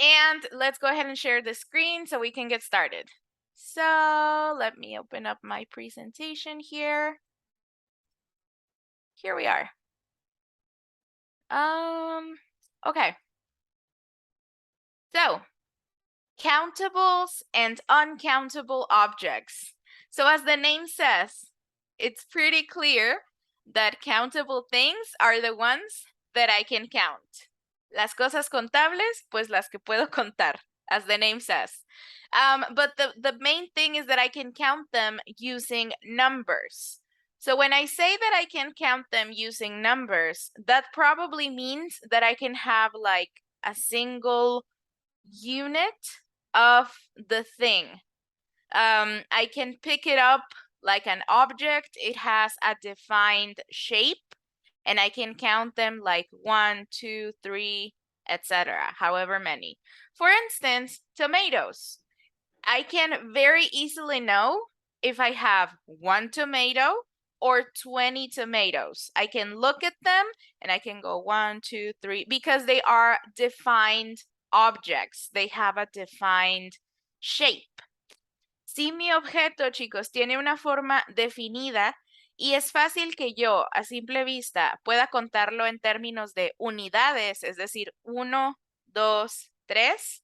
And let's go ahead and share the screen so we can get started. So let me open up my presentation here. Here we are. Okay. So, countables and uncountable objects. So as the name says, it's pretty clear that countable things are the ones that I can count. Las cosas contables, pues las que puedo contar, as the name says. But the main thing is that I can count them using numbers. So when I say that I can count them using numbers, that probably means that I can have like a single unit of the thing. I can pick it up like an object. It has a defined shape, and I can count them like 1, 2, 3, etc., however many. For instance, tomatoes. I can very easily know if I have 1 tomato or 20 tomatoes. I can look at them and I can go 1, 2, 3, because they are defined objects. They have a defined shape. Si mi objeto, chicos, tiene una forma definida y es fácil que yo, a simple vista, pueda contarlo en términos de unidades, es decir, 1, 2, 3,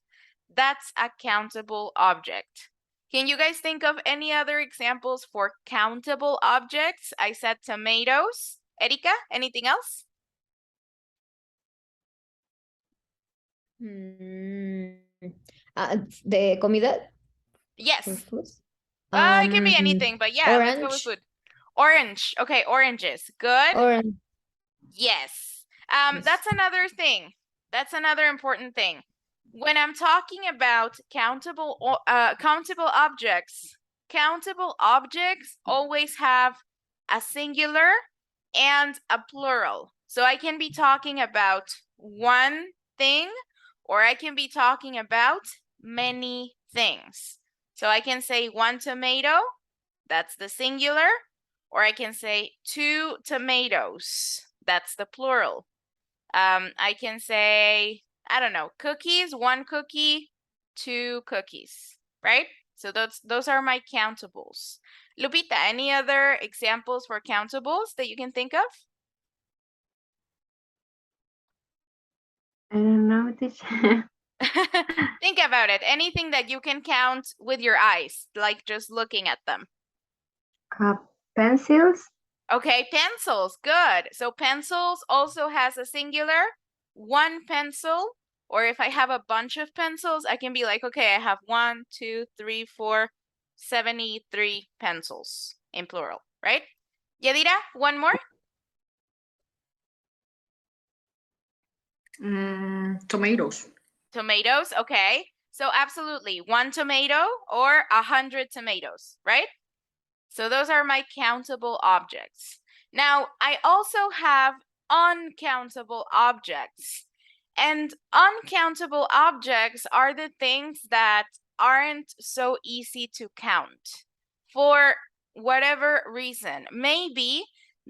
that's a countable object. Can you guys think of any other examples for countable objects? I said tomatoes. Erika, anything else? De comida. Yes. Foods. It can be anything, but yeah, let's go with food. Orange. Okay, oranges. Good. Orange. Yes. That's another thing. That's another important thing. When I'm talking about countable objects always have a singular and a plural. So I can be talking about one thing, or I can be talking about many things. So I can say 1 tomato, that's the singular, or I can say 2 tomatoes, that's the plural. I can say, I don't know, cookies, 1 cookie, 2 cookies, right? So those are my countables. Lupita, any other examples for countables that you can think of? I don't know, teacher. Think about it. Anything that you can count with your eyes, like just looking at them. Pencils. Okay, pencils, good. So pencils also has a singular, 1 pencil, or if I have a bunch of pencils, I can be like, okay, I have 1, 2, 3, 4, 73 pencils in plural, right? Yadira, one more? Tomatoes. Tomatoes, okay. So absolutely, 1 tomato or 100 tomatoes, right? So those are my countable objects. Now, I also have uncountable objects. And uncountable objects are the things that aren't so easy to count for whatever reason. Maybe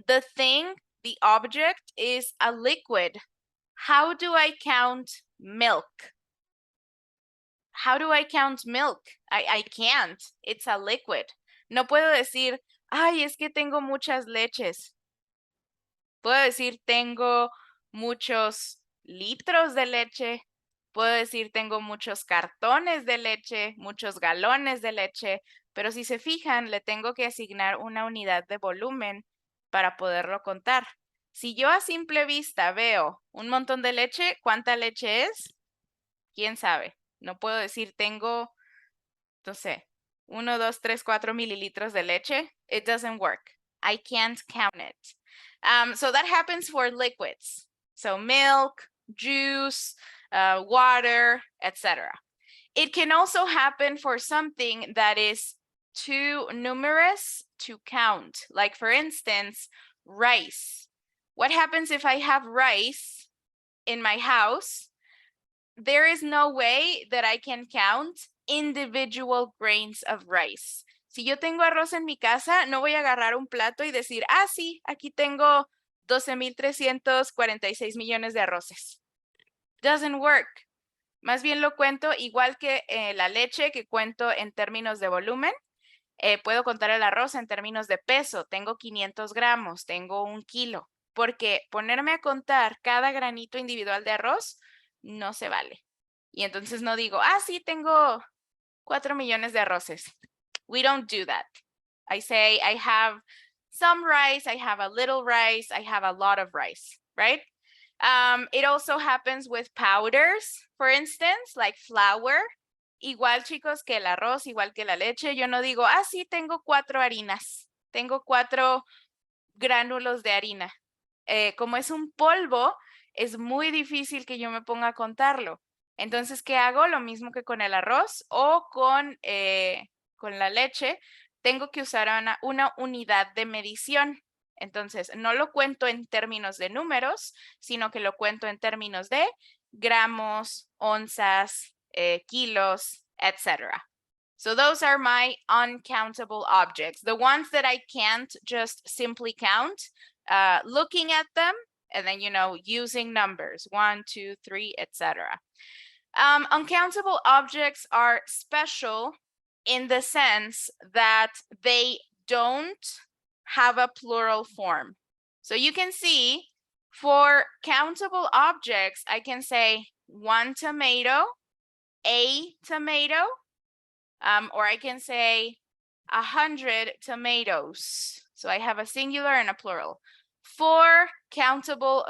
the thing, the object, is a liquid. How do I count milk? How do I count milk? I can't. It's a liquid. No puedo decir, ay, es que tengo muchas leches. Puedo decir, tengo muchos litros de leche. Puedo decir, tengo muchos cartones de leche, muchos galones de leche. Pero si se fijan, le tengo que asignar una unidad de volumen para poderlo contar. Si yo a simple vista veo un montón de leche, ¿cuánta leche es? ¿Quién sabe? No puedo decir, tengo, no sé, 1, 2, 3, 4 mililitros de leche. It doesn't work. I can't count it. So that happens for liquids. So milk, juice, water, etc. It can also happen for something that is too numerous to count. Like for instance, rice. What happens if I have rice in my house? There is no way that I can count individual grains of rice. Si yo tengo arroz en mi casa, no voy a agarrar un plato y decir, ah, sí, aquí tengo 12,346 millones de arroces. Doesn't work. Más bien lo cuento igual que la leche, que cuento en términos de volumen. Puedo contar el arroz en términos de peso. Tengo 500 gramos, tengo 1 kilo. Porque ponerme a contar cada granito individual de arroz no se vale. Y entonces no digo, sí, tengo 4 millones de arroces. We don't do that. I say I have some rice, I have a little rice, I have a lot of rice, right? It also happens with powders, for instance, like flour. Igual, chicos, que el arroz, igual que la leche. Yo no digo, sí, tengo 4 harinas. Tengo 4 gránulos de harina. Como es un polvo, es muy difícil que yo me ponga a contarlo. Entonces, ¿qué hago? Lo mismo que con el arroz o con la leche. Tengo que usar una unidad de medición. Entonces, no lo cuento en términos de números, sino que lo cuento en términos de gramos, onzas, kilos, etc. So those are my uncountable objects. The ones that I can't just simply count, looking at them, and then, using numbers, 1, 2, 3, etc. Uncountable objects are special in the sense that they don't have a plural form. So you can see for countable objects, I can say 1 tomato, a tomato, or I can say 100 tomatoes. So I have a singular and a plural. For uncountable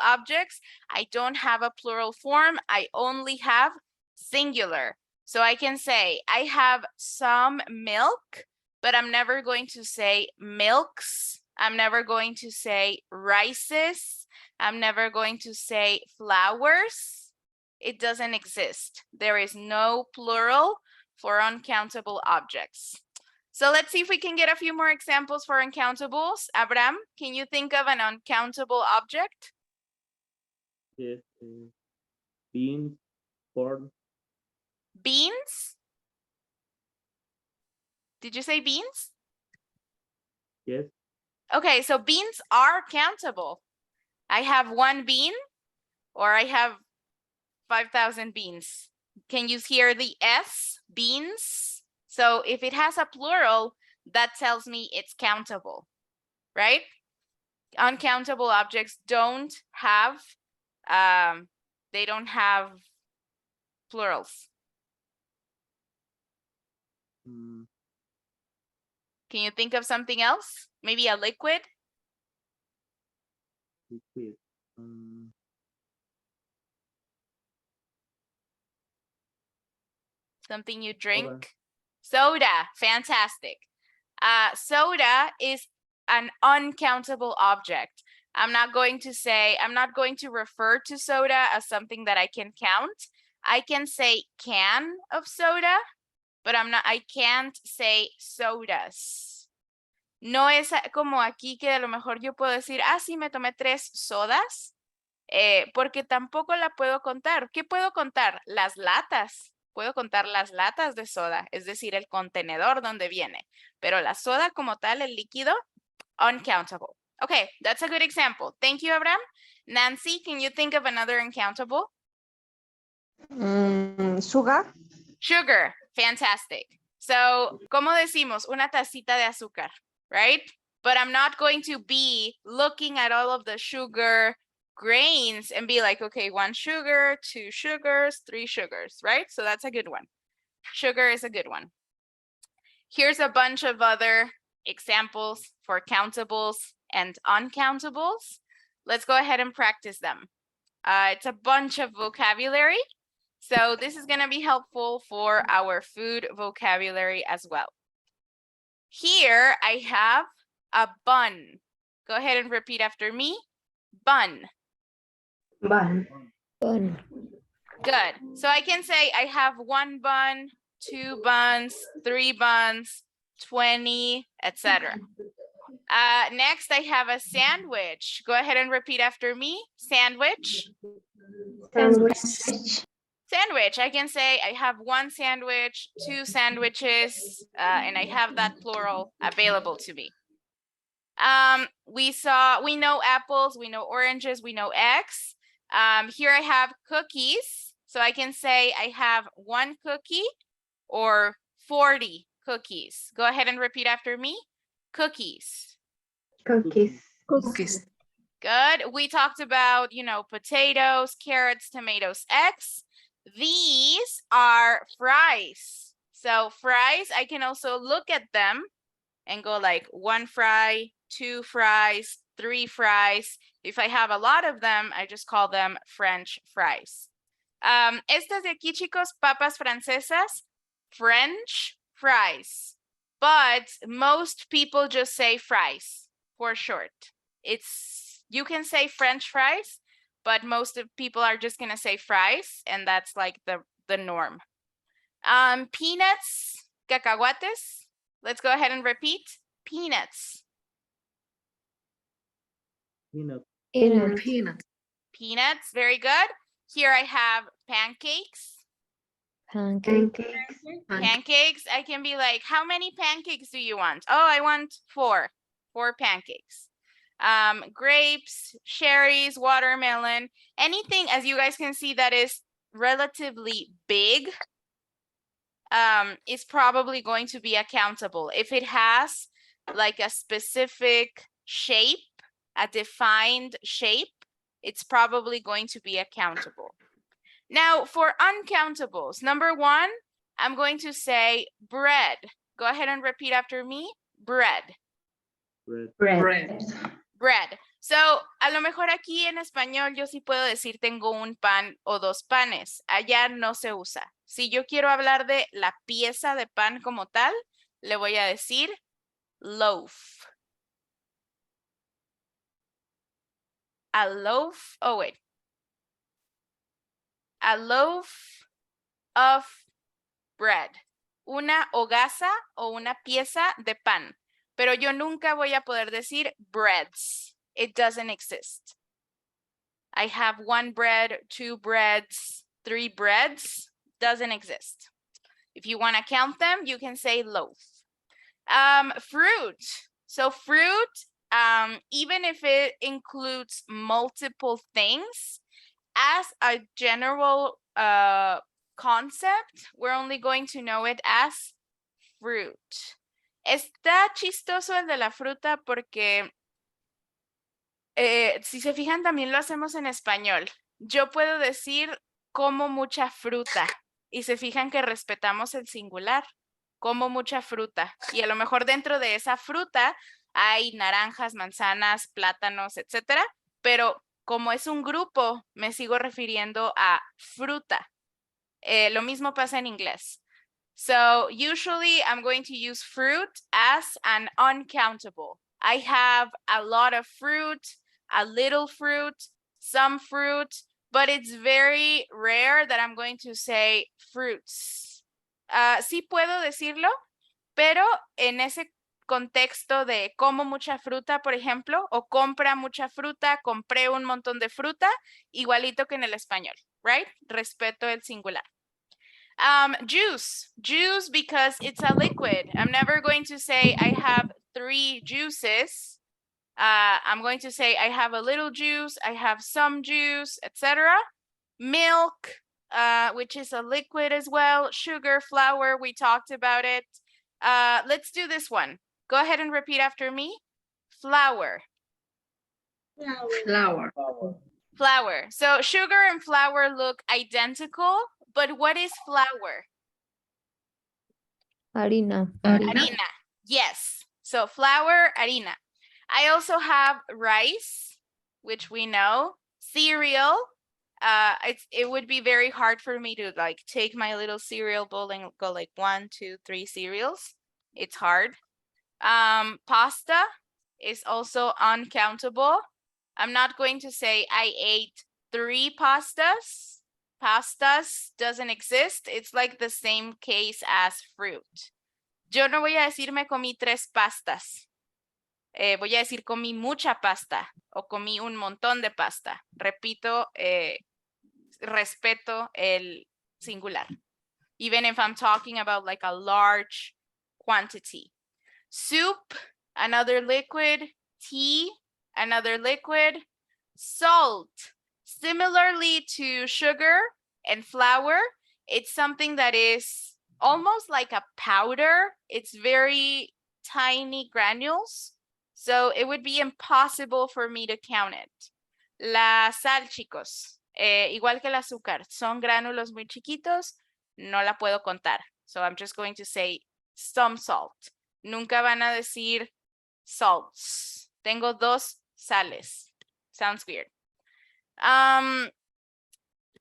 objects, I don't have a plural form. I only have singular. So I can say I have some milk, but I'm never going to say milks. I'm never going to say rices. I'm never going to say flowers. It doesn't exist. There is no plural for uncountable objects. So let's see if we can get a few more examples for uncountables. Abraham, can you think of an uncountable object? Yes, beans, corn. Beans? Did you say beans? Yes. Okay, so beans are countable. I have 1 bean, or I have 5,000 beans. Can you hear the S, beans? So if it has a plural, that tells me it's countable, right? Uncountable objects don't have, they don't have plurals. Can you think of something else? Maybe a liquid? Liquid. Something you drink? Soda. Fantastic. Soda is an uncountable object. I'm not going to refer to soda as something that I can count. I can say can of soda, but I can't say sodas. No es como aquí que a lo mejor yo puedo decir, sí, me tomé 3 sodas, porque tampoco la puedo contar. ¿Qué puedo contar? Las latas. Puedo contar las latas de soda, es decir, el contenedor donde viene. Pero la soda como tal, el líquido, uncountable. Okay, that's a good example. Thank you, Abraham. Nancy, can you think of another uncountable? Sugar. Sugar, fantastic. So, ¿cómo decimos? Una tacita de azúcar, right? But I'm not going to be looking at all of the sugar grains and be like, okay, 1 sugar, 2 sugars, 3 sugars, right? So that's a good one. Sugar is a good one. Here's a bunch of other examples for countables and uncountables. Let's go ahead and practice them. It's a bunch of vocabulary. So this is going to be helpful for our food vocabulary as well. Here I have a bun. Go ahead and repeat after me. Bun. Bun. Good. So I can say I have 1 bun, 2 buns, 3 buns, 20, etc. Next, I have a sandwich. Go ahead and repeat after me. Sandwich. Sandwich. I can say I have 1 sandwich, 2 sandwiches, and I have that plural available to me. We know apples, we know oranges, we know eggs. Here I have cookies. So I can say I have 1 cookie or 40 cookies. Go ahead and repeat after me. Cookies. Cookies. Cookies. Good. We talked about, potatoes, carrots, tomatoes, eggs. These are fries. So fries, I can also look at them and go like 1 fry, 2 fries, 3 fries. If I have a lot of them, I just call them French fries. Estas de aquí, chicos, papas francesas, French fries. But most people just say fries for short. You can say French fries, but most of people are just gonna say fries, and that's like the norm. Peanuts, cacahuates. Let's go ahead and repeat. Peanuts. Peanut. Peanut. Peanuts, very good. Here I have pancakes. Pancakes. Pancakes, I can be like, how many pancakes do you want? Oh, I want 4. 4 pancakes. Grapes, cherries, watermelon, anything, as you guys can see, that is relatively big is probably going to be accountable. If it has like a specific shape, a defined shape, it's probably going to be accountable. Now for uncountables, number 1, I'm going to say bread. Go ahead and repeat after me. Bread. Bread. Bread. So, a lo mejor aquí en español yo sí puedo decir tengo un pan o 2 panes. Allá no se usa. Si yo quiero hablar de la pieza de pan como tal, le voy a decir loaf. A loaf, oh wait. A loaf of bread. Una hogaza o una pieza de pan. Pero yo nunca voy a poder decir breads. It doesn't exist. I have 1 bread, 2 breads, 3 breads. Doesn't exist. If you want to count them, you can say loaf. Fruit. So fruit, even if it includes multiple things, as a general concept, we're only going to know it as fruit. Está chistoso el de la fruta porque si se fijan también lo hacemos en español. Yo puedo decir como mucha fruta y se fijan que respetamos el singular, como mucha fruta. Y a lo mejor dentro de esa fruta hay naranjas, manzanas, plátanos, etcétera, pero como es un grupo, me sigo refiriendo a fruta. Lo mismo pasa en inglés. So usually I'm going to use fruit as an uncountable. I have a lot of fruit, a little fruit, some fruit, but it's very rare that I'm going to say fruits. Sí puedo decirlo, pero en ese contexto de como mucha fruta, por ejemplo, o compra mucha fruta, compré un montón de fruta, igualito que en el español, right? Respeto el singular. Juice because it's a liquid. I'm never going to say I have 3 juices. I'm going to say I have a little juice, I have some juice, etc. Milk, which is a liquid as well. Sugar, flour, we talked about it. Let's do this one. Go ahead and repeat after me. Flour. Flour. Flour. So sugar and flour look identical, but what is flour? Harina. Harina. Yes. So flour, harina. I also have rice, which we know. Cereal. It would be very hard for me to like take my little cereal bowl and go like 1, 2, 3 cereals. It's hard. Pasta is also uncountable. I'm not going to say I ate 3 pastas. Pastas doesn't exist. It's like the same case as fruit. Yo no voy a decir me comí 3 pastas. Voy a decir comí mucha pasta o comí un montón de pasta. Repito, respeto el singular. Even if I'm talking about like a large quantity. Soup, another liquid. Tea, another liquid. Salt. Similarly to sugar and flour, it's something that is almost like a powder. It's very tiny granules. So it would be impossible for me to count it. La sal, chicos, igual que el azúcar, son gránulos muy chiquitos, no la puedo contar. So I'm just going to say some salt. Nunca van a decir salts. Tengo 2 sales. Sounds weird.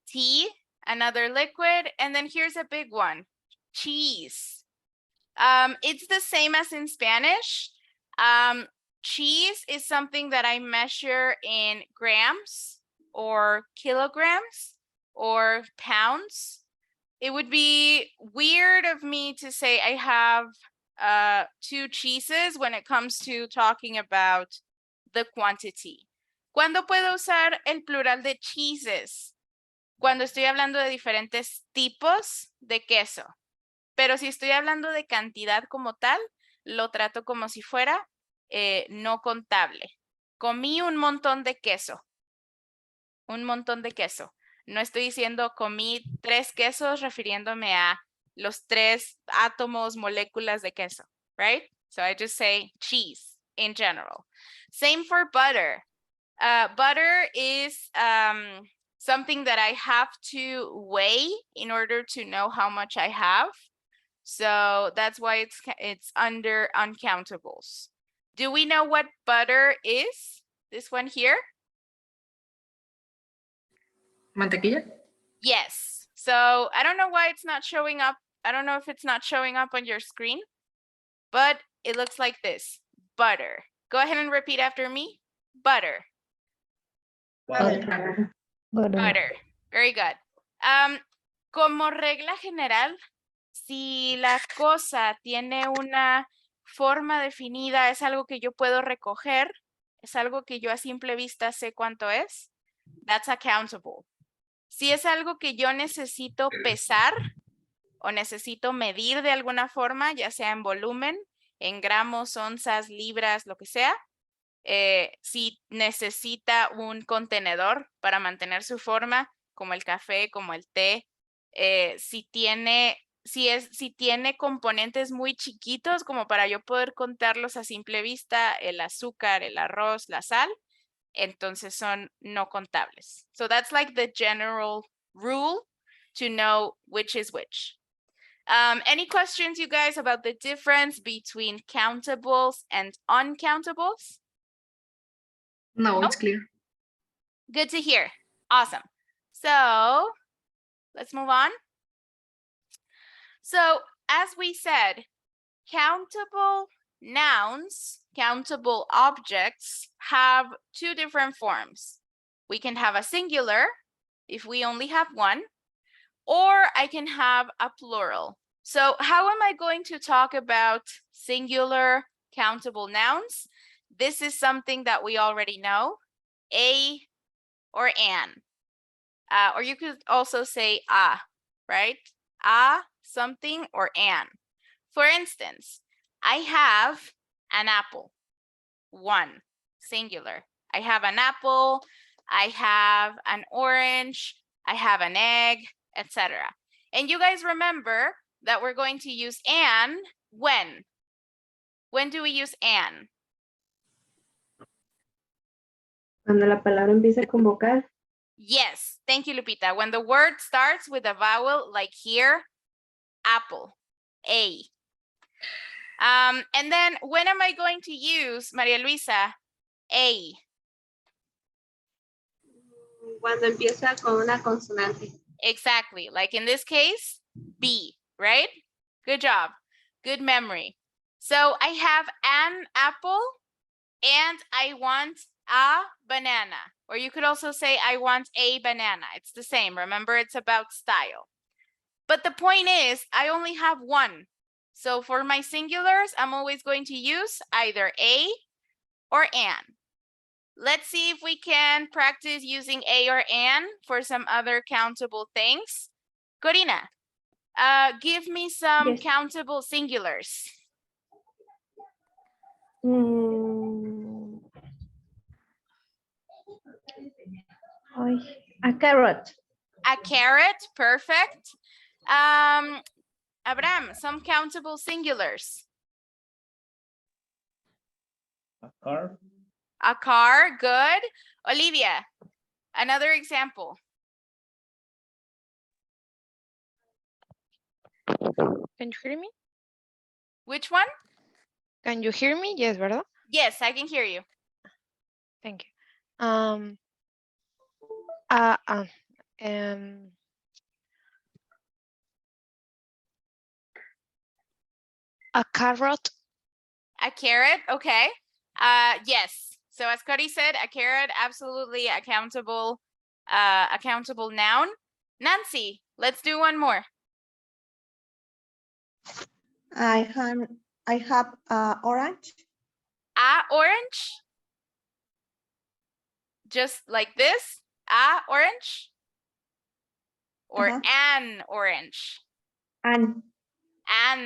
Tea, another liquid, and then here's a big one, cheese. It's the same as in Spanish. Cheese is something that I measure in grams or kilograms or pounds. It would be weird of me to say I have 2 cheeses when it comes to talking about the quantity. ¿Cuándo puedo usar el plural de cheeses? Cuando estoy hablando de diferentes tipos de queso. Pero si estoy hablando de cantidad como tal, lo trato como si fuera no contable. Comí un montón de queso. Un montón de queso. No estoy diciendo comí 3 quesos refiriéndome a los 3 átomos, moléculas de queso, right? So I just say cheese in general. Same for butter. Butter is something that I have to weigh in order to know how much I have. So that's why it's under uncountables. Do we know what butter is? This one here? Mantequilla. Yes. So I don't know why it's not showing up. I don't know if it's not showing up on your screen, but it looks like this. Butter. Go ahead and repeat after me. Butter. Butter. Butter. Very good. Como regla general, si la cosa tiene una forma definida, es algo que yo puedo recoger, es algo que yo a simple vista sé cuánto es, that's accountable. Si es algo que yo necesito pesar o necesito medir de alguna forma, ya sea en volumen, en gramos, onzas, libras, lo que sea, si necesita un contenedor para mantener su forma, como el café, como el té, si tiene componentes muy chiquitos como para yo poder contarlos a simple vista, el azúcar, el arroz, la sal, entonces son no contables. So that's like the general rule to know which is which. Any questions, you guys, about the difference between countables and uncountables? No, No? it's clear. Good to hear. Awesome. So let's move on. So as we said, countable nouns, countable objects have 2 different forms. We can have a singular if we only have one, or I can have a plural. So how am I going to talk about singular countable nouns? This is something that we already know, a or an. Or you could also say a, right? A, something, or an. For instance, I have an apple, 1, singular. I have an apple, I have an orange, I have an egg, etc. And you guys remember that we're going to use an when? When do we use an? Cuando la palabra empieza con vocal. Yes, thank you, Lupita. When the word starts with a vowel, like here, apple, A. And then when am I going to use, Maria Luisa, A? Cuando empieza con una consonante. Exactly, like in this case, B, right? Good job, good memory. So I have an apple and I want a banana. Or you could also say I want a banana. It's the same. Remember, it's about style. But the point is, I only have 1. So for my singulars, I'm always going to use either a or an. Let's see if we can practice using a or an for some other countable things. Corina, give me some Yes. countable singulars. A carrot. A carrot, perfect. Abraham, some countable singulars. A car. A car, good. Olivia, another example. Can you hear me? Which one? Can you hear me? Yes, ¿verdad? Yes, I can hear you. Thank you. Uh, um, a carrot. A carrot, okay. Yes. So as Cody said, a carrot, absolutely accountable noun. Nancy, let's do one more. I have orange. A orange. Just like this. A orange. Or an orange. An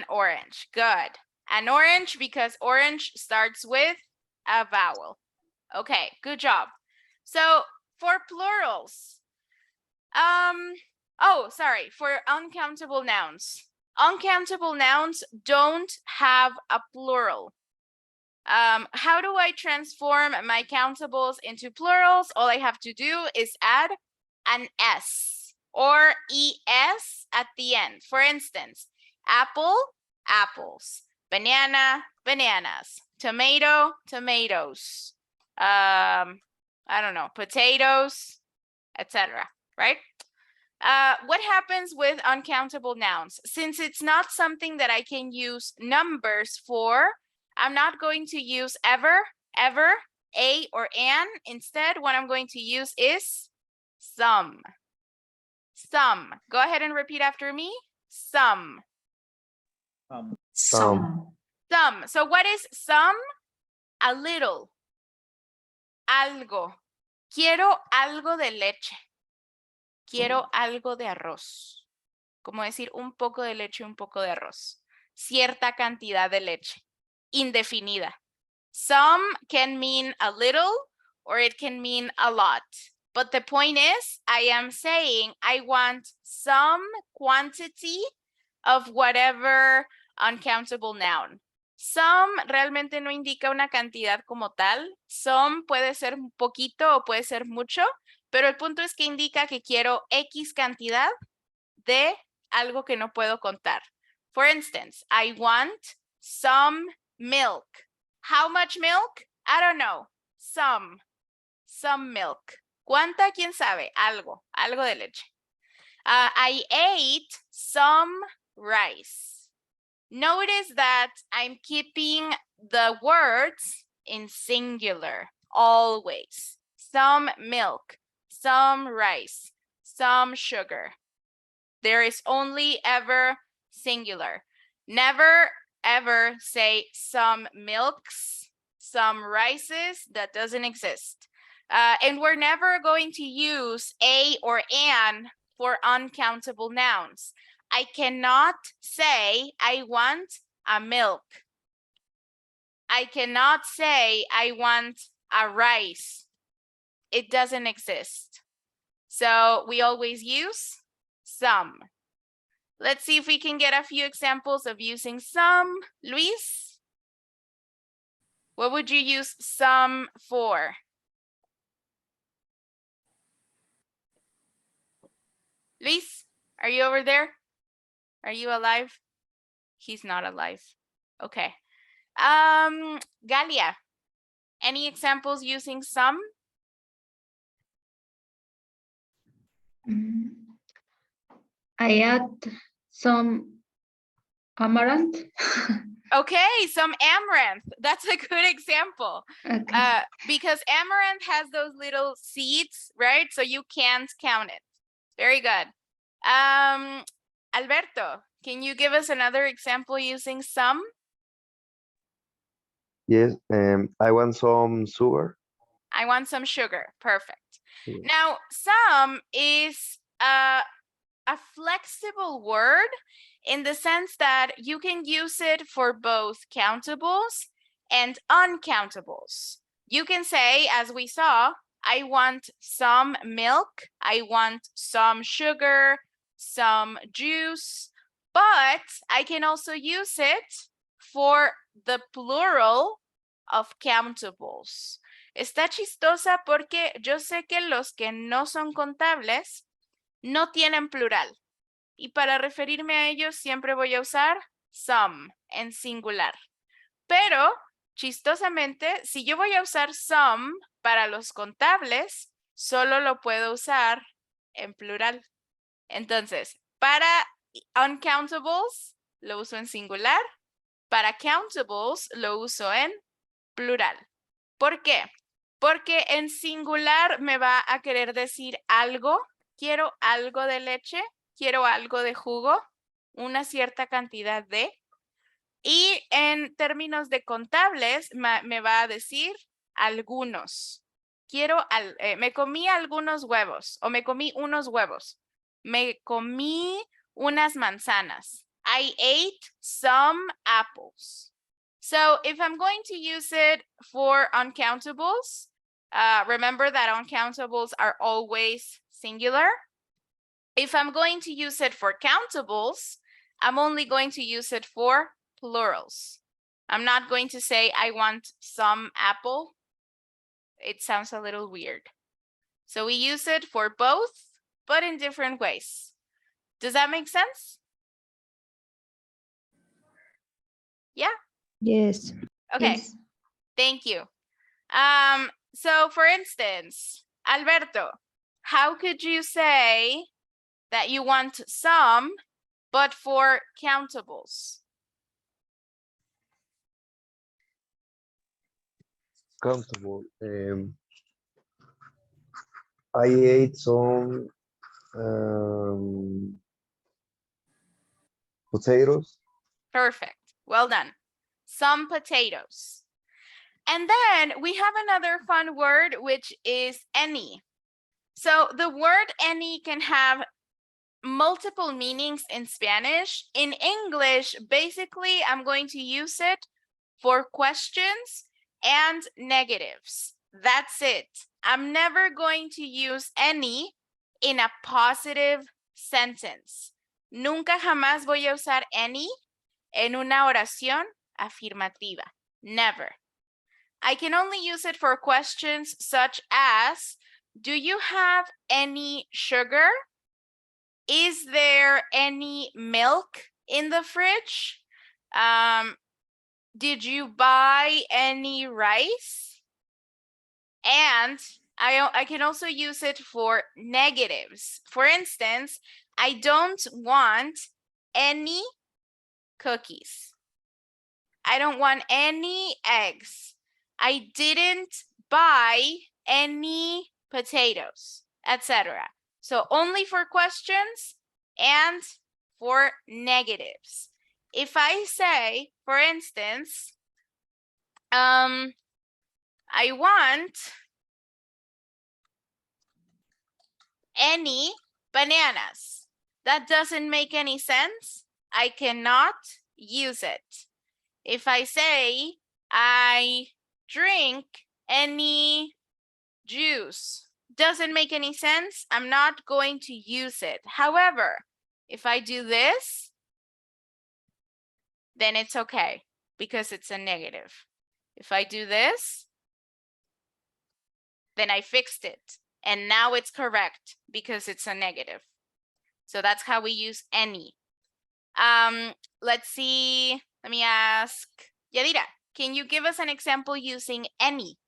orange. Good. An orange because orange starts with a vowel. Okay, good job. So for plurals, for uncountable nouns. Uncountable nouns don't have a plural. How do I transform my countables into plurals? All I have to do is add an S or ES at the end. For instance, apple, apples, banana, bananas, tomato, tomatoes, I don't know, potatoes, etc. Right? What happens with uncountable nouns? Since it's not something that I can use numbers for, I'm not going to use ever, a or an. Instead, what I'm going to use is some. Some. Go ahead and repeat after me. Some. Some. Some. So what is some? A little. Algo. Quiero algo de leche. Quiero algo de arroz. Como decir un poco de leche, un poco de arroz. Cierta cantidad de leche. Indefinida. Some can mean a little or it can mean a lot. But the point is, I am saying I want some quantity of whatever uncountable noun. Some realmente no indica una cantidad como tal. Some puede ser un poquito o puede ser mucho, pero el punto es que indica que quiero X cantidad de algo que no puedo contar. For instance, I want some milk. How much milk? I don't know. Some milk. ¿Cuánta? ¿Quién sabe? Algo de leche. I ate some rice. Notice that I'm keeping the words in singular always. Some milk, some rice, some sugar. There is only ever singular. Never ever say some milks, some rices. That doesn't exist. And we're never going to use a or an for uncountable nouns. I cannot say I want a milk. I cannot say I want a rice. It doesn't exist. So we always use some. Let's see if we can get a few examples of using some. Luis, what would you use some for? Luis, are you over there? Are you alive? He's not alive. Okay. Galia, any examples using some? I add some amaranth. Okay, some amaranth. That's a good example. Okay. Because amaranth has those little seeds, right? So you can't count it. Very good. Alberto, can you give us another example using some? Yes, I want some sugar. I want some sugar. Perfect. Yeah. Now, some is a flexible word in the sense that you can use it for both countables and uncountables. You can say, as we saw, I want some milk. I want some sugar, some juice, but I can also use it for the plural of countables. Está chistosa porque yo sé que los que no son contables no tienen plural. Y para referirme a ellos siempre voy a usar some en singular. Pero, chistosamente, si yo voy a usar some para los contables, solo lo puedo usar en plural. Entonces, para uncountables, lo uso en singular. Para countables, lo uso en plural. ¿Por qué? Porque en singular me va a querer decir algo. Quiero algo de leche, quiero algo de jugo, una cierta cantidad de. Y en términos de contables, me va a decir algunos. Me comí algunos huevos o me comí unos huevos. Me comí unas manzanas. I ate some apples. So if I'm going to use it for uncountables, remember that uncountables are always singular. If I'm going to use it for countables, I'm only going to use it for plurals. I'm not going to say I want some apple. It sounds a little weird. So we use it for both, but in different ways. Does that make sense? Yeah? Yes. Okay, Yes. thank you. So for instance, Alberto, how could you say that you want some, but for countables? Countable. I ate some potatoes. Perfect. Well done. Some potatoes. And then we have another fun word, which is any. So the word any can have multiple meanings in Spanish. In English, basically, I'm going to use it for questions and negatives. That's it. I'm never going to use any in a positive sentence. Nunca jamás voy a usar any en una oración afirmativa. Never. I can only use it for questions such as, do you have any sugar? Is there any milk in the fridge? Did you buy any rice? And I can also use it for negatives. For instance, I don't want any cookies. I don't want any eggs. I didn't buy any potatoes, etc. So only for questions and for negatives. If I say, for instance, I want any bananas. That doesn't make any sense. I cannot use it. If I say, I drink any juice, doesn't make any sense. I'm not going to use it. However, if I do this, then it's okay because it's a negative. If I do this, then I fixed it. And now it's correct because it's a negative. So that's how we use any. Let's see. Let me ask Yadira, can you give us an example using any?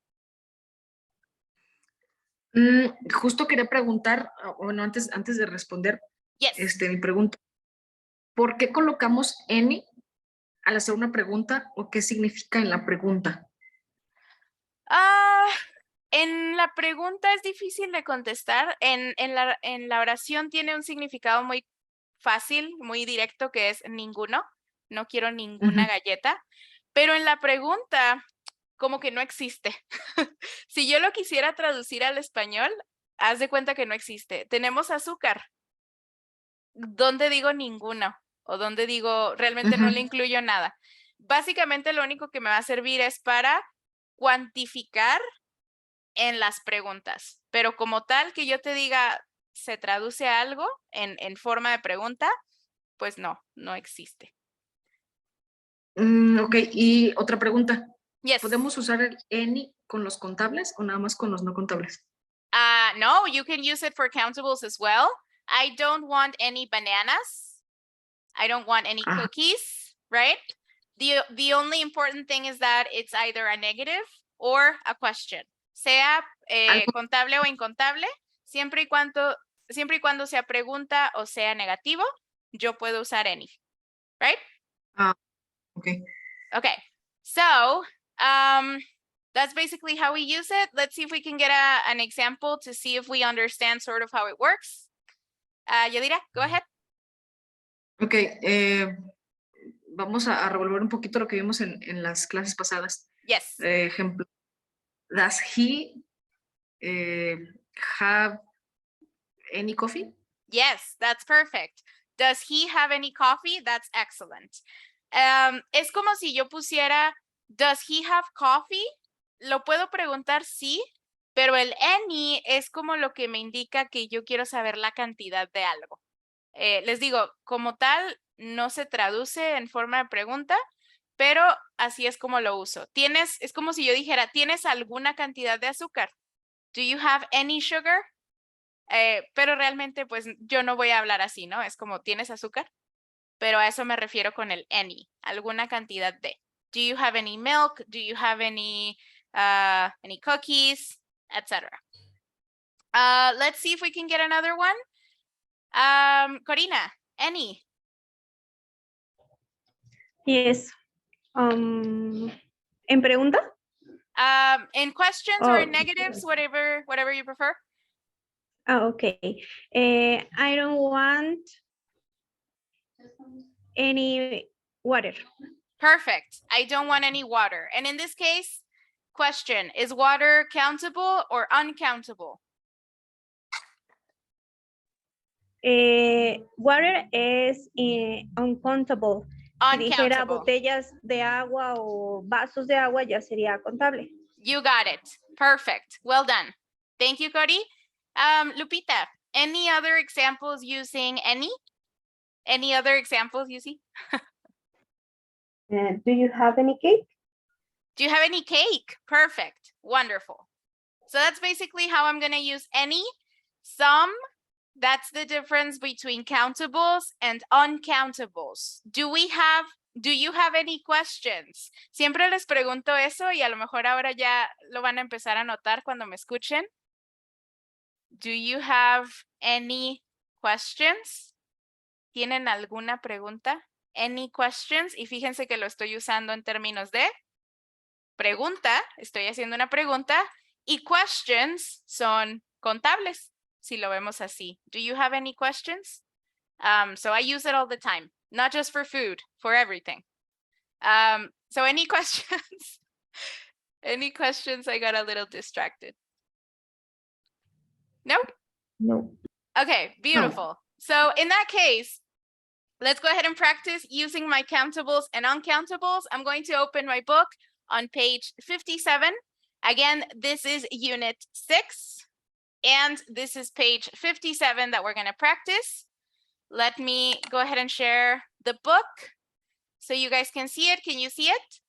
Justo quería preguntar, bueno, antes de responder Yes. mi pregunta, ¿por qué colocamos any al hacer una pregunta o qué significa en la pregunta? En la pregunta es difícil de contestar. En la oración tiene un significado muy fácil, muy directo, que es ninguno. No quiero ninguna galleta. Pero en la pregunta, como que no existe. Si yo lo quisiera traducir al español, haz de cuenta que no existe. Tenemos azúcar. ¿Dónde digo ninguno? O ¿dónde digo realmente no le incluyo nada? Básicamente lo único que me va a servir es para cuantificar en las preguntas. Pero como tal que yo te diga, se traduce a algo en forma de pregunta, pues no existe. Ok, y otra pregunta. Yes. ¿Podemos usar el any con los contables o nada más con los no contables? No, you can use it for countables as well. I don't want any bananas. I don't want any Ah. cookies, right? The only important thing is that it's either a negative or a question. Sea Algo- contable o incontable, siempre y cuando sea pregunta o sea negativo, yo puedo usar any, right? Ok. Okay, so that's basically how we use it. Let's see if we can get an example to see if we understand sort of how it works. Yadira, go ahead. Ok, vamos a revolver un poquito lo que vimos en las clases pasadas. Yes. Ejemplo, does he have any coffee? Yes, that's perfect. Does he have any coffee? That's excellent. Es como si yo pusiera, does he have coffee? Lo puedo preguntar sí, pero el any es como lo que me indica que yo quiero saber la cantidad de algo. Les digo, como tal, no se traduce en forma de pregunta, pero así es como lo uso. Es como si yo dijera, ¿tienes alguna cantidad de azúcar? Do you have any sugar? Pero realmente, pues yo no voy a hablar así, ¿no? Es como, ¿tienes azúcar? Pero a eso me refiero con el any, alguna cantidad de. Do you have any milk? Do you have any cookies? Etc. Let's see if we can get another one. Corina, any? Yes. ¿En pregunta? In questions or in Oh. negatives, whatever you prefer. Okay. I don't want any water. Perfect. I don't want any water. And in this case, question, is water countable or uncountable? Water es uncountable. Si dijera Uncountable. botellas de agua o vasos de agua, ya sería contable. You got it. Perfect. Well done. Thank you, Cody. Lupita, any other examples using any? Any other examples you see? Do you have any cake? Do you have any cake? Perfect. Wonderful. So that's basically how I'm going to use any. Some, that's the difference between countables and uncountables. Do you have any questions? Siempre les pregunto eso y a lo mejor ahora ya lo van a empezar a notar cuando me escuchen. Do you have any questions? ¿Tienen alguna pregunta? Any questions? Y fíjense que lo estoy usando en términos de pregunta, estoy haciendo una pregunta, y questions son contables, si lo vemos así. Do you have any questions? So I use it all the time, not just for food, for everything. So any questions? Any questions? I got a little distracted. No? No. Okay, beautiful. So in that case, let's go ahead and practice using my countables and uncountables. I'm going to open my book on page 57. Again, this is unit 6, and this is page 57 that we're going to practice. Let me go ahead and share the book so you guys can see it. Can you see it?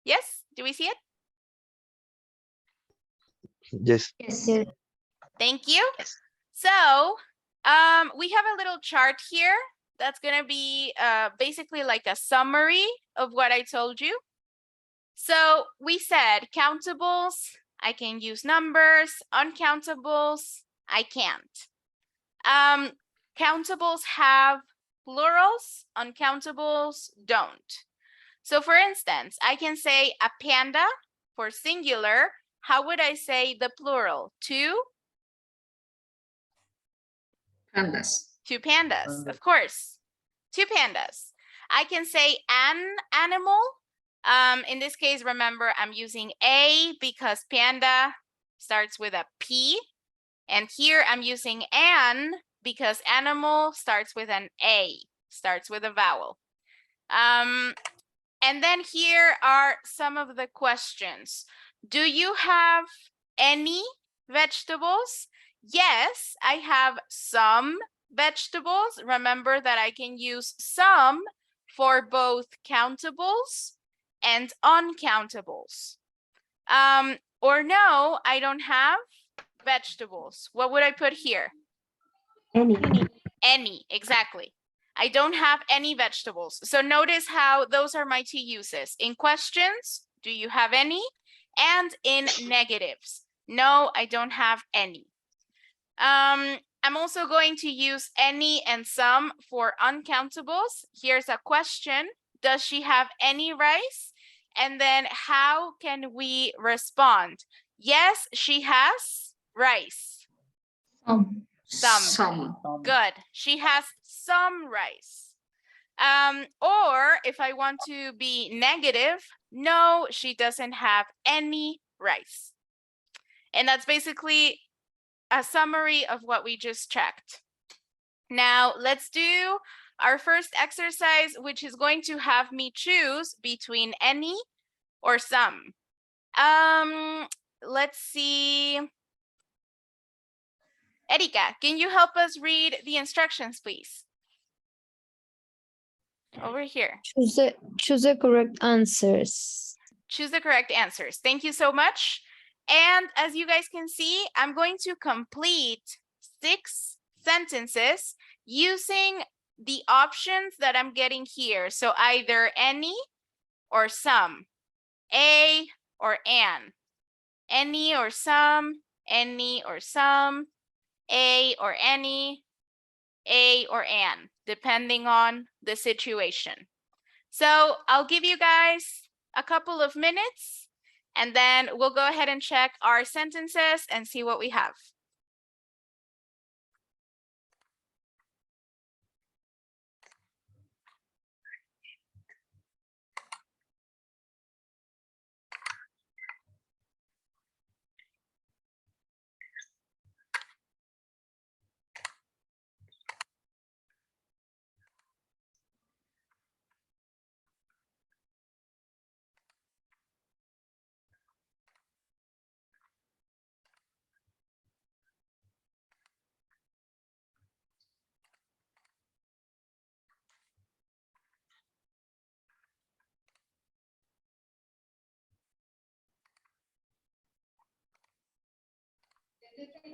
Yes? Do we see it? Yes. Yes. Thank you. So we have a little chart here that's going to be basically like a summary of what I told you. So we said countables, I can use numbers. Uncountables, I can't. Countables have plurals, uncountables don't. So for instance, I can say a panda for singular. How would I say the plural? Two Pandas. pandas, of course. 2 pandas. I can say an animal. In this case, remember, I'm using a because panda starts with a P. And here I'm using an because animal starts with an A, starts with a vowel. And then here are some of the questions. Do you have any vegetables? Yes, I have some vegetables. Remember that I can use some for both countables and uncountables. Or no, I don't have vegetables. What would I put here? Any, exactly. I don't have any vegetables. So notice how those are my two uses. In questions, do you have any? And in negatives, no, I don't have any. I'm also going to use any and some for uncountables. Here's a question. Does she have any rice? And then how can we respond? Yes, she has rice. Some. Good. She has some rice. Or if I want to be negative, no, she doesn't have any rice. And that's basically a summary of what we just checked. Now let's do our first exercise, which is going to have me choose between any or some. Let's see. Erika, can you help us read the instructions, please? Over here. Choose the correct answers. Choose the correct answers. Thank you so much. And as you guys can see, I'm going to complete 6 sentences using the options that I'm getting here. So either any or some, a or an, any or some, a or any, a or an, depending on the situation. So I'll give you guys a couple of minutes and then we'll go ahead and check our sentences and see what we have.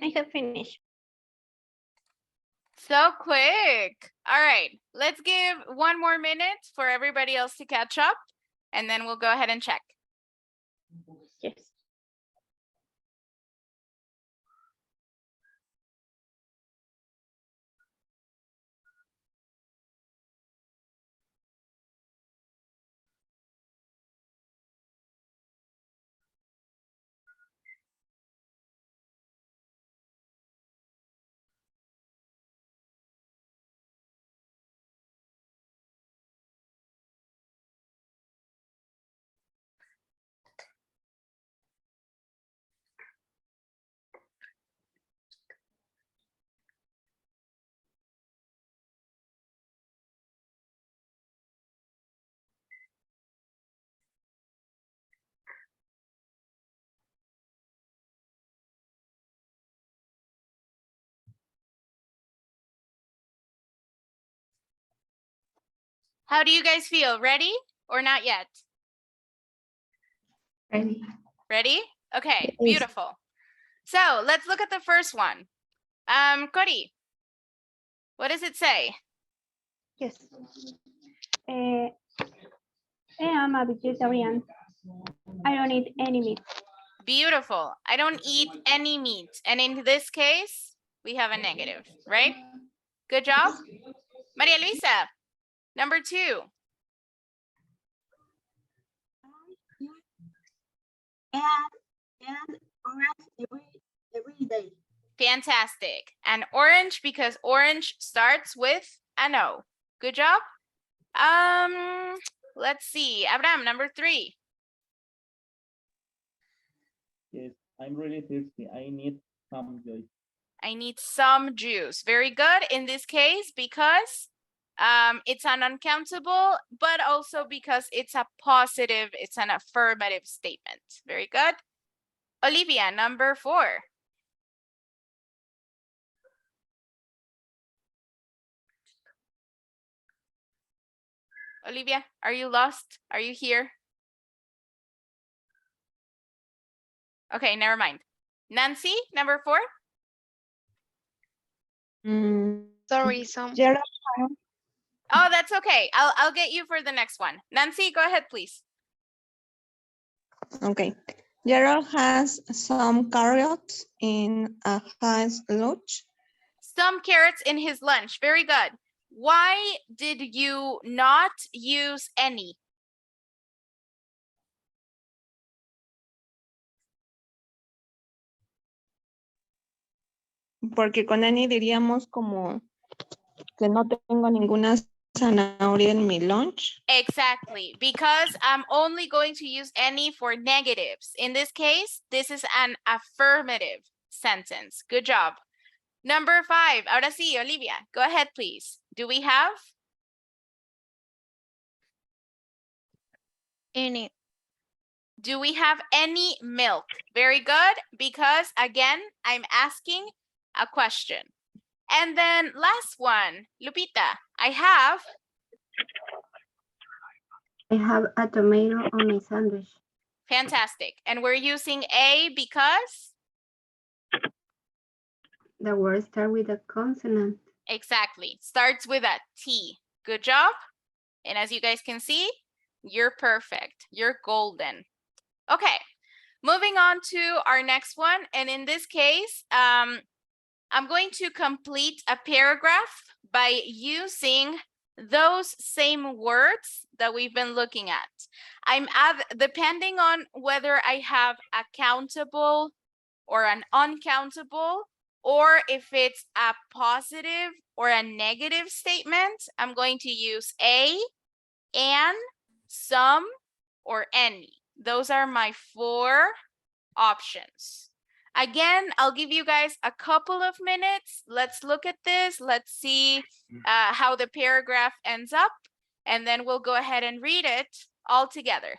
I have finished. So quick. All right, let's give 1 more minute for everybody else to catch up and then we'll go ahead and check. Yes. How do you guys feel? Ready or not yet? Ready? Okay, Yes. beautiful. So let's look at the first one. Cody, what does it say? Yes. I am a vegetarian. I don't eat any meat. Beautiful. I don't eat any meat. And in this case, we have a negative, right? Good job. Maria Luisa, number 2. And orange every day. Fantastic. And orange because orange starts with an O. Good job. Let's see. Abraham, number 3. Yes, I'm really thirsty. I need some juice. I need some juice. Very good in this case because It's an uncountable, but also because it's a positive, it's an affirmative statement. Very good. Olivia, number 4. Olivia, are you lost? Are you here? Okay, never mind. Nancy, number 4. Sorry, some. Gerald, Oh, that's okay. I'll get you for the next one. Nancy, go ahead, please. okay. Gerald has some carrots in his lunch. Some carrots in his lunch. Very good. Why did you not use any? Porque con any diríamos como que no tengo ninguna zanahoria en mi lunch. Exactly, because I'm only going to use any for negatives. In this case, this is an affirmative sentence. Good job. Number 5. Ahora sí, Olivia, go ahead, please. Do we have? Any. Do we have any milk? Very good, because again, I'm asking a question. And then last one, Lupita, I have a tomato on my sandwich. fantastic. And we're using a because? The word starts with a consonant. Exactly, starts with a T. Good job. And as you guys can see, you're perfect. You're golden. Okay, moving on to our next one. And in this case, I'm going to complete a paragraph by using those same words that we've been looking at. Depending on whether I have a countable or an uncountable, or if it's a positive or a negative statement, I'm going to use a, an, some, or any. Those are my 4 options. Again, I'll give you guys a couple of minutes. Let's look at this. Let's see how the paragraph ends up, and then we'll go ahead and read it all together.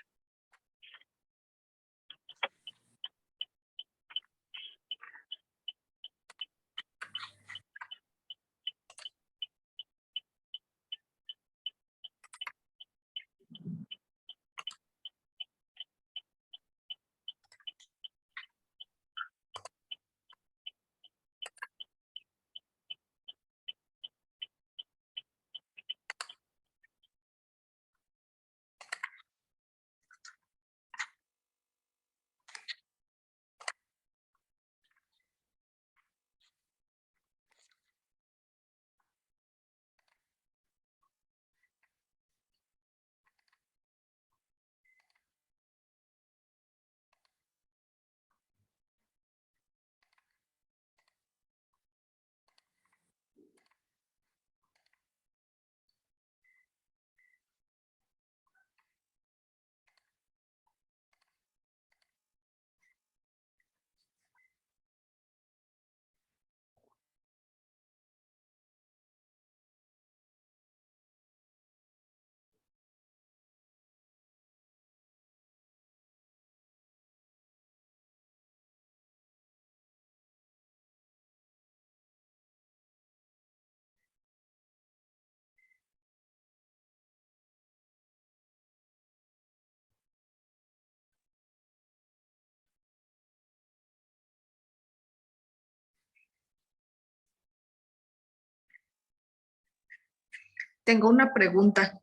Tengo una pregunta.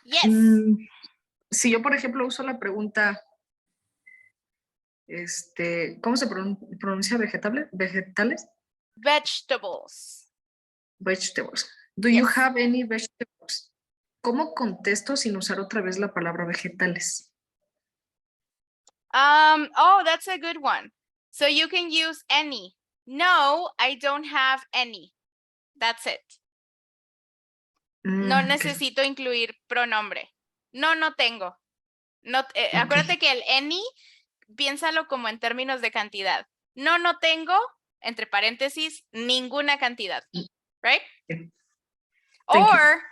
Yes. Si yo, por ejemplo, uso la pregunta, ¿cómo se pronuncia vegetales? Vegetables. Vegetables. Do you Yes. have any vegetables? ¿Cómo contesto sin usar otra vez la palabra vegetales? Oh, that's a good one. So you can use any. No, I don't have any. That's it. No Ok. necesito incluir pronombre. No, no tengo. No, acuérdate que el any, piénsalo como en términos de cantidad. No, no tengo, entre paréntesis, ninguna cantidad. Right? Thank you. Or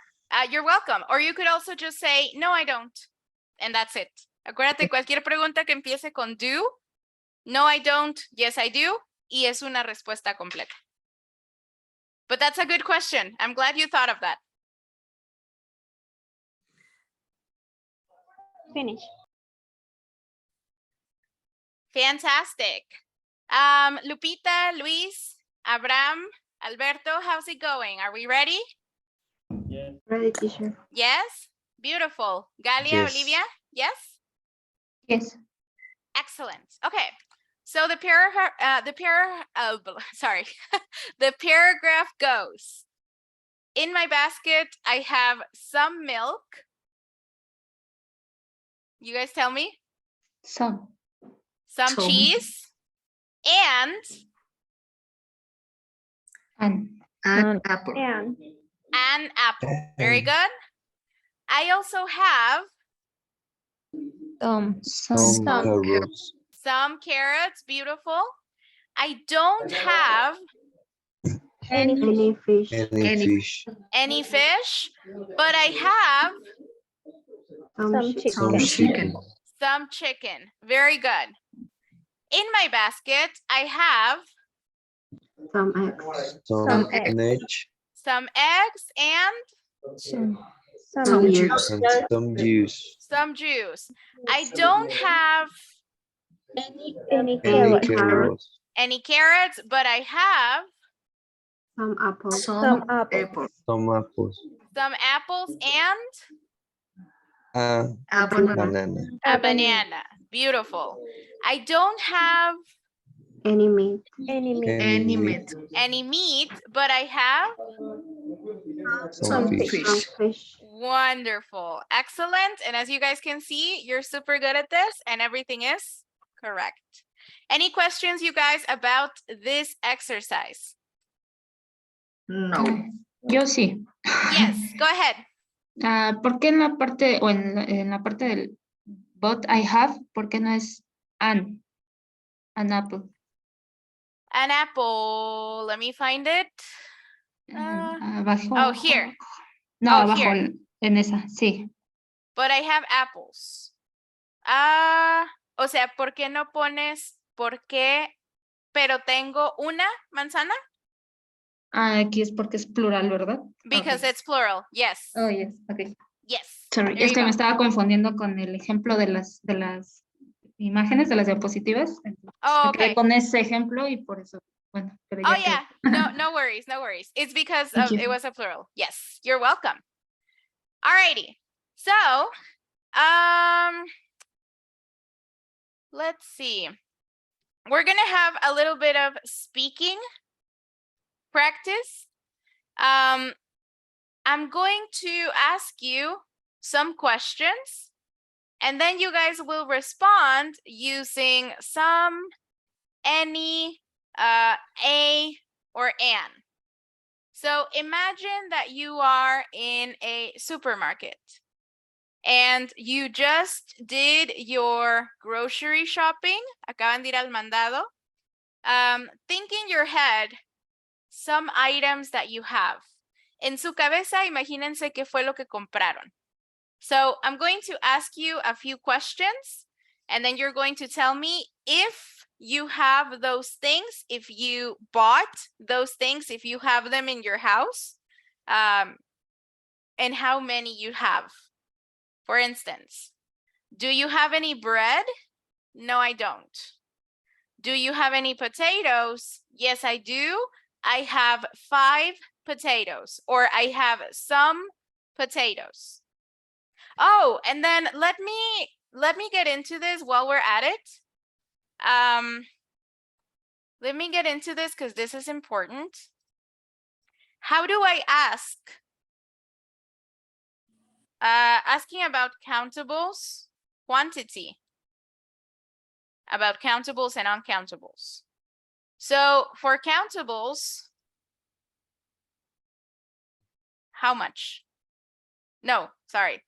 you're welcome. Or you could also just say, no, I don't. And that's it. Acuérdate, cualquier pregunta que empiece con do, no, I don't, yes, I do, y es una respuesta completa. But that's a good question. I'm glad you thought of that. Finish. Fantastic. Lupita, Luis, Abraham, Alberto, how's it going? Are we ready? Yes. Ready, teacher. Yes? Beautiful. Galia, Yes. Olivia? Yes? Yes. Excellent. Okay. So the the paragraph goes. In my basket, I have some milk. You guys tell me? Some. Some Some. cheese and And. An apple. And. an apple. Very And good. I also have some carrots. some carrots. Beautiful. I don't have Any fish. Any Any- fish. any fish, but I have Some Some chicken. some chicken. Very good. In my basket, I have Some eggs. Some egg. eggs some eggs and Some juice. and some juice. some juice. I don't have Any Any carrot. carrots. any carrots, but I have Some apples. Some apple. Some apples. some apples and And A banana. banana. a banana. Beautiful. I don't have Any meat. Any meat. any meat, but I have Some fish. fish. Some fish. wonderful. Excellent. And as you guys can see, you're super good at this and everything is correct. Any questions, you guys, about this exercise? No. Yo sí. Yes, go ahead. ¿Por qué en la parte o en la parte del but I have, por qué no es an apple? An apple. Let me find it. Abajo. oh, here. No, Oh, abajo here. en esa, sí. But I have apples. O sea, ¿por qué no pones por qué, pero tengo una manzana? Aquí es porque es plural, ¿verdad? Because Ok. it's plural. Yes. Oh, yes, ok. Yes. Sorry, There es you que me go. estaba confundiendo con el ejemplo de las imágenes, de las diapositivas. Oh, Me quedé okay. con ese ejemplo y por eso, bueno, pero Oh, ya quedó. yeah. No, no worries. No worries. It's because Thank of you. it was a plural. Yes. You're welcome. Alrighty. So, let's see. We're going to have a little bit of speaking practice. I'm going to ask you some questions and then you guys will respond using some, any, a, or an. So imagine that you are in a supermarket and you just did your grocery shopping. Acaban de ir al mandado. Think in your head some items that you have. En su cabeza, imagínense qué fue lo que compraron. So I'm going to ask you a few questions, and then you're going to tell me if you have those things, if you bought those things, if you have them in your house, and how many you have. For instance, do you have any bread? No, I don't. Do you have any potatoes? Yes, I do. I have 5 potatoes, or I have some potatoes. Oh, and then let me get into this while we're at it. Let me get into this because this is important. How do I ask? Asking about countables, quantity. About countables and uncountables. So for countables, how much? No, sorry.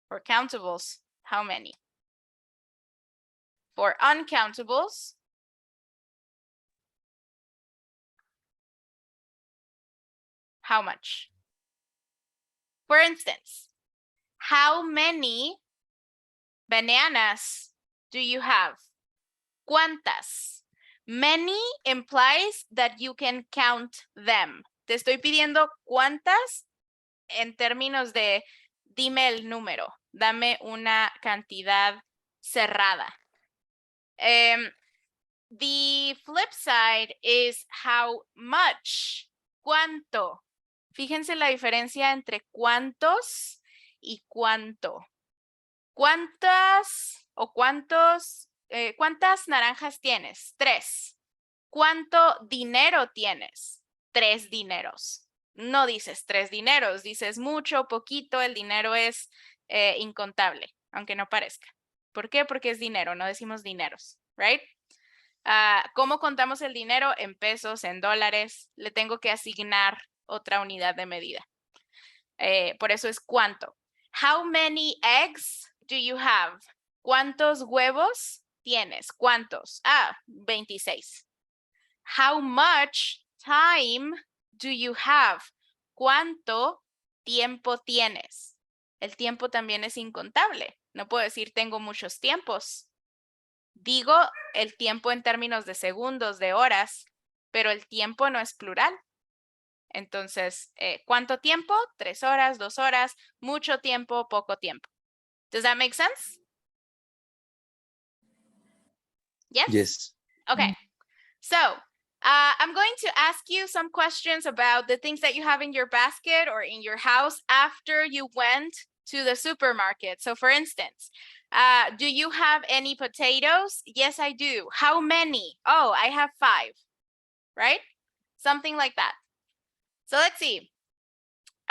For countables, how many? For uncountables, how much? For instance, how many bananas do you have? ¿Cuántas? Many implies that you can count them. Te estoy pidiendo cuántas en términos de dime el número, dame una cantidad cerrada. The flip side is how much, cuánto. Fíjense la diferencia entre cuántos y cuánto. ¿Cuántas o cuántos, cuántas naranjas tienes? 3. ¿Cuánto dinero tienes? 3 dineros. No dices 3 dineros, dices mucho, poquito, el dinero es incontable, aunque no parezca. ¿Por qué? Porque es dinero, no decimos dineros, right? ¿Cómo contamos el dinero? En pesos, en dólares. Le tengo que asignar otra unidad de medida. Por eso es cuánto. How many eggs do you have? ¿Cuántos huevos tienes? ¿Cuántos? 26. How much time do you have? ¿Cuánto tiempo tienes? El tiempo también es incontable. No puedo decir tengo muchos tiempos. Digo el tiempo en términos de segundos, de horas, pero el tiempo no es plural. Entonces, ¿cuánto tiempo? 3 horas, 2 horas, mucho tiempo, poco tiempo. Does that make sense? Yes? Yes. Okay. So, I'm going to ask you some questions about the things that you have in your basket or in your house after you went to the supermarket. So, for instance, do you have any potatoes? Yes, I do. How many? Oh, I have 5, right? Something like that. So let's see.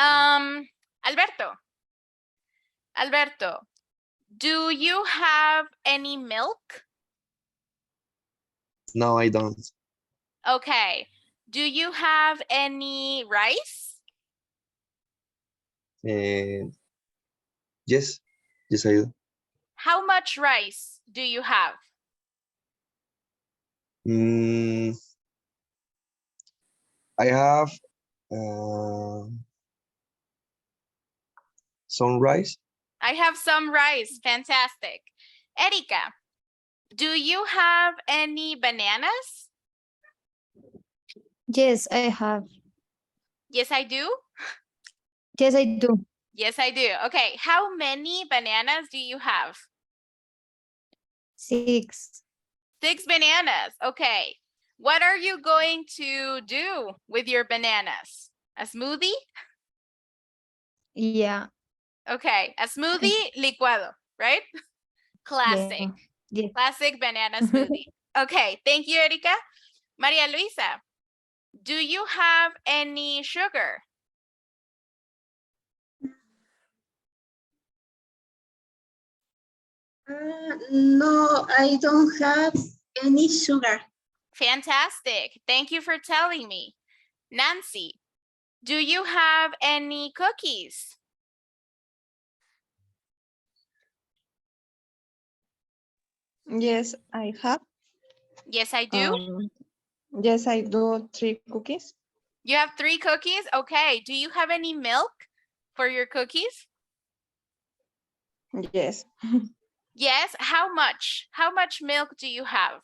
Alberto, do you have any milk? No, I don't. Okay. Do you have any rice? Yes, yes, I do. How much rice do you have? I have some rice. I have some rice. Fantastic. Erika, do you have any bananas? Yes, I have. Yes, I do. Yes, I do. Yes, I do. Okay. How many bananas do you have? 6. 6 bananas. Okay. What are you going to do with your bananas? A smoothie? Yeah. Okay. A smoothie licuado, right? Classic. Yeah. Classic banana smoothie. Okay. Thank you, Erika. Maria Luisa, do you have any sugar? No, I don't have any sugar. Fantastic. Thank you for telling me. Nancy, do you have any cookies? Yes, I have. Yes, I do. Yes, I do 3 cookies. You have 3 cookies? Okay. Do you have any milk for your cookies? Yes. Yes. How much? How much milk do you have?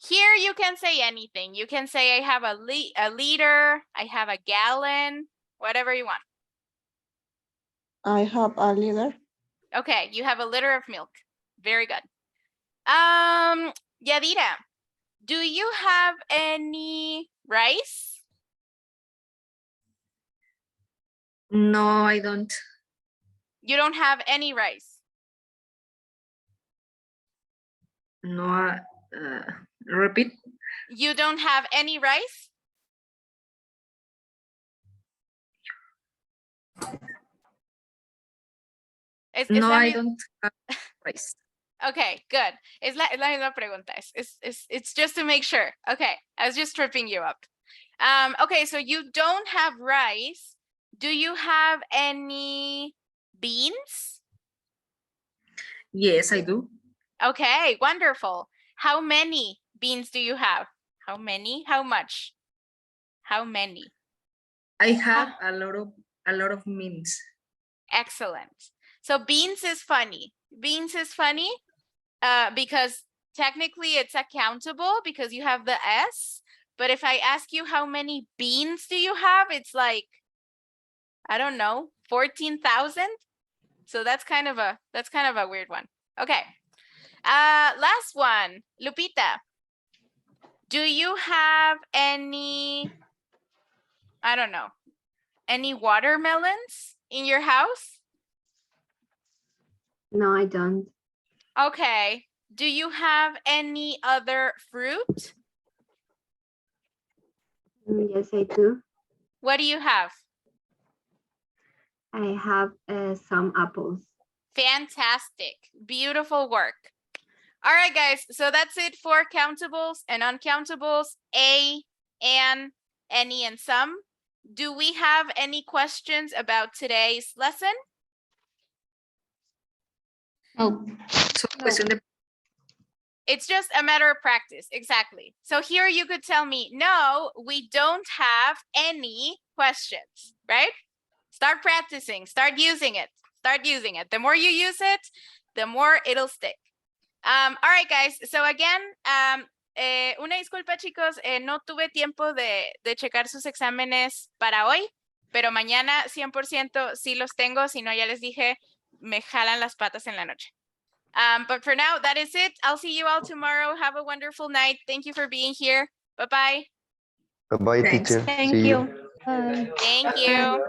Here you can say anything. You can say I have a liter, I have a gallon, whatever you want. I have a liter. Okay, you have a liter of milk. Very good. Yadira, do you have any rice? No, I don't. You don't have any rice? No, repeat. You don't have any rice? No, I don't have rice. Okay, good. Es la misma pregunta. It's just to make sure. Okay, I was just tripping you up. Okay, so you don't have rice. Do you have any beans? Yes, I do. Okay, wonderful. How many beans do you have? How many? How much? How many? I have a lot of means. Excellent. So beans is funny. Beans is funny because technically it's accountable because you have the S. But if I ask you how many beans do you have, it's like, I don't know, 14,000. So that's kind of a weird one. Okay. Last one, Lupita. Do you have any, I don't know, any watermelons in your house? No, I don't. Okay. Do you have any other fruit? Yes, I do. What do you have? I have some apples. Fantastic. Beautiful work. All right, guys. So that's it for countables and uncountables, a, an, any, and some. Do we have any questions about today's lesson? Oh, So, cuestión de It's just a matter of practice. Exactly. So here you could tell me, no, we don't have any questions, right? Start practicing, start using it, start using it. The more you use it, the more it'll stick. All right, guys. So again, una disculpa, chicos, no tuve tiempo de checar sus exámenes para hoy, pero mañana 100% sí los tengo. Si no, ya les dije, me jalan las patas en la noche. But for now, that is it. I'll see you all tomorrow. Have a wonderful night. Thank you for being here. Bye-bye. Bye-bye, Thanks. teacher. Thank See you. Bye. Thank you.